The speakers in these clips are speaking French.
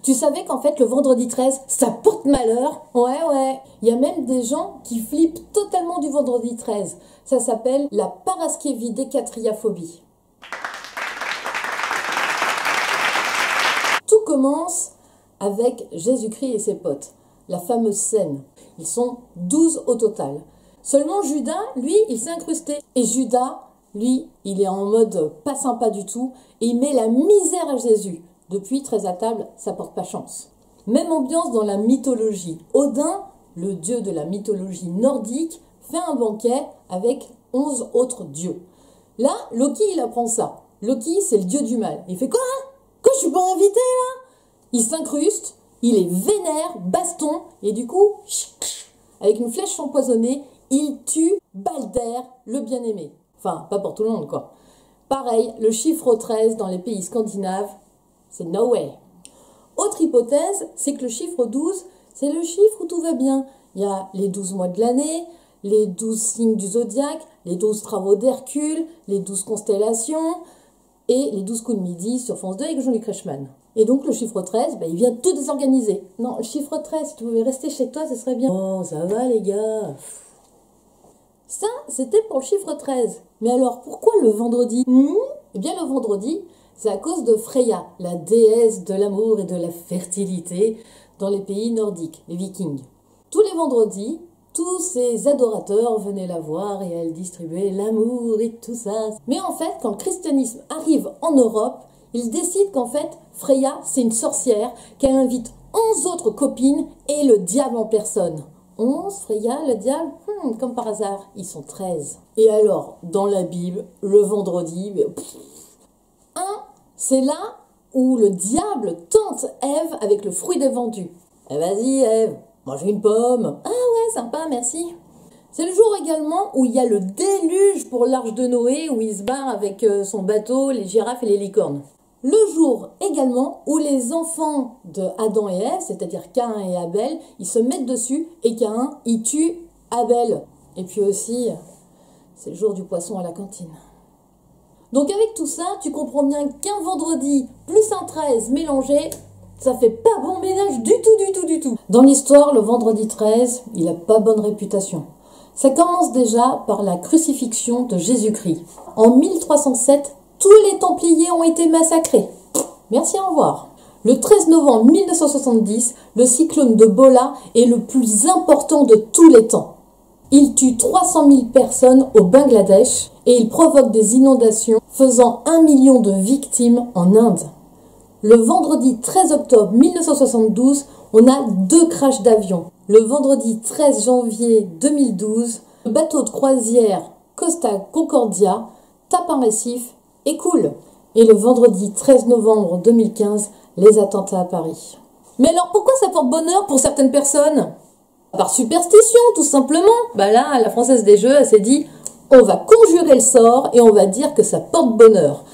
Tu savais qu'en fait le vendredi 13, ça porte malheur? Ouais. Il y a même des gens qui flippent totalement du vendredi 13. Ça s'appelle la paraskevidécatriaphobie. Tout commence avec Jésus-Christ et ses potes. La fameuse scène. Ils sont 12 au total. Seulement Judas, lui, il s'est incrusté. Et Judas, lui, il est en mode pas sympa du tout. Et il met la misère à Jésus. Depuis, 13 à table, ça porte pas chance. Même ambiance dans la mythologie. Odin, le dieu de la mythologie nordique, fait un banquet avec 11 autres dieux. Là, Loki, il apprend ça. Loki, c'est le dieu du mal. Il fait quoi? Quoi, je suis pas invité là? Il s'incruste, il est vénère, baston, et du coup, avec une flèche empoisonnée, il tue Balder, le bien-aimé. Enfin, pas pour tout le monde, quoi. Pareil, le chiffre 13 dans les pays scandinaves, c'est no way. Autre hypothèse, c'est que le chiffre 12, c'est le chiffre où tout va bien. Il y a les 12 mois de l'année, les 12 signes du zodiaque, les 12 travaux d'Hercule, les 12 constellations et les 12 coups de midi sur France 2 avec Jean-Luc Reichmann. Et donc le chiffre 13, il vient tout désorganiser. Non, le chiffre 13, si tu pouvais rester chez toi, ce serait bien. Oh, ça va les gars. Ça, c'était pour le chiffre 13. Mais alors, pourquoi le vendredi? Eh bien, le vendredi, c'est à cause de Freya, la déesse de l'amour et de la fertilité dans les pays nordiques, les Vikings. Tous les vendredis, tous ces adorateurs venaient la voir et elle distribuait l'amour et tout ça. Mais en fait, quand le christianisme arrive en Europe, ils décident qu'en fait, Freya, c'est une sorcière, qu'elle invite 11 autres copines et le diable en personne. 11, Freya, le diable, comme par hasard, ils sont 13. Et alors, dans la Bible, le vendredi, c'est là où le diable tente Ève avec le fruit défendu. Eh vas-y Ève, mange une pomme. Ah ouais, sympa, merci. C'est le jour également où il y a le déluge pour l'arche de Noé, où il se barre avec son bateau, les girafes et les licornes. Le jour également où les enfants de Adam et Ève, c'est-à-dire Caïn et Abel, ils se mettent dessus et Caïn, il tue Abel. Et puis aussi, c'est le jour du poisson à la cantine. Donc avec tout ça, tu comprends bien qu'un vendredi plus un 13 mélangé, ça fait pas bon ménage du tout. Dans l'histoire, le vendredi 13, il a pas bonne réputation. Ça commence déjà par la crucifixion de Jésus-Christ. En 1307, tous les Templiers ont été massacrés. Merci, au revoir. Le 13 novembre 1970, le cyclone de Bola est le plus important de tous les temps. Il tue 300 000 personnes au Bangladesh et il provoque des inondations faisant 1 million de victimes en Inde. Le vendredi 13 octobre 1972, on a 2 crashs d'avion. Le vendredi 13 janvier 2012, le bateau de croisière Costa Concordia tape un récif et coule. Et le vendredi 13 novembre 2015, les attentats à Paris. Mais alors pourquoi ça porte bonheur pour certaines personnes? Par superstition, tout simplement. Là, la Française des Jeux, elle s'est dit, on va conjurer le sort et on va dire que ça porte bonheur.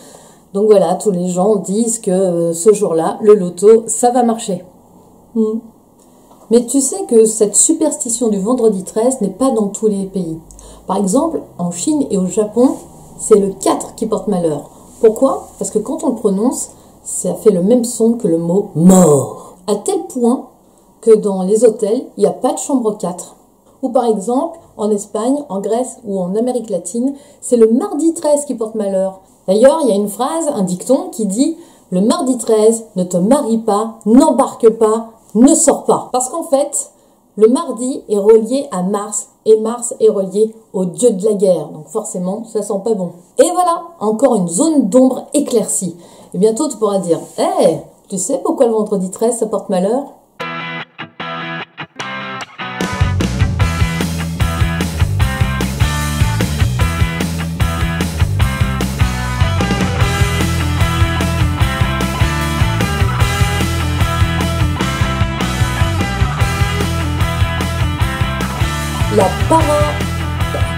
Donc voilà, tous les gens disent que ce jour-là, le loto, ça va marcher. Mais tu sais que cette superstition du vendredi 13 n'est pas dans tous les pays. Par exemple, en Chine et au Japon, c'est le 4 qui porte malheur. Pourquoi? Parce que quand on le prononce, ça fait le même son que le mot mort. À tel point que dans les hôtels, il n'y a pas de chambre 4. Ou par exemple, en Espagne, en Grèce ou en Amérique latine, c'est le mardi 13 qui porte malheur. D'ailleurs, il y a une phrase, un dicton qui dit « Le mardi 13, ne te marie pas, n'embarque pas, ne sors pas ». Parce qu'en fait, le mardi est relié à Mars et Mars est relié au dieu de la guerre. Donc forcément, ça sent pas bon. Et voilà, encore une zone d'ombre éclaircie. Et bientôt, tu pourras dire « Hey, tu sais pourquoi le vendredi 13, ça porte malheur ?»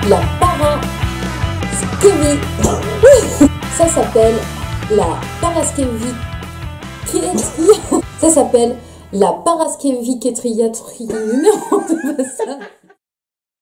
La paraskevi. Ça s'appelle la paraskevi. Ça s'appelle la paraskevi-kétriatrie. Non, c'est pas ça.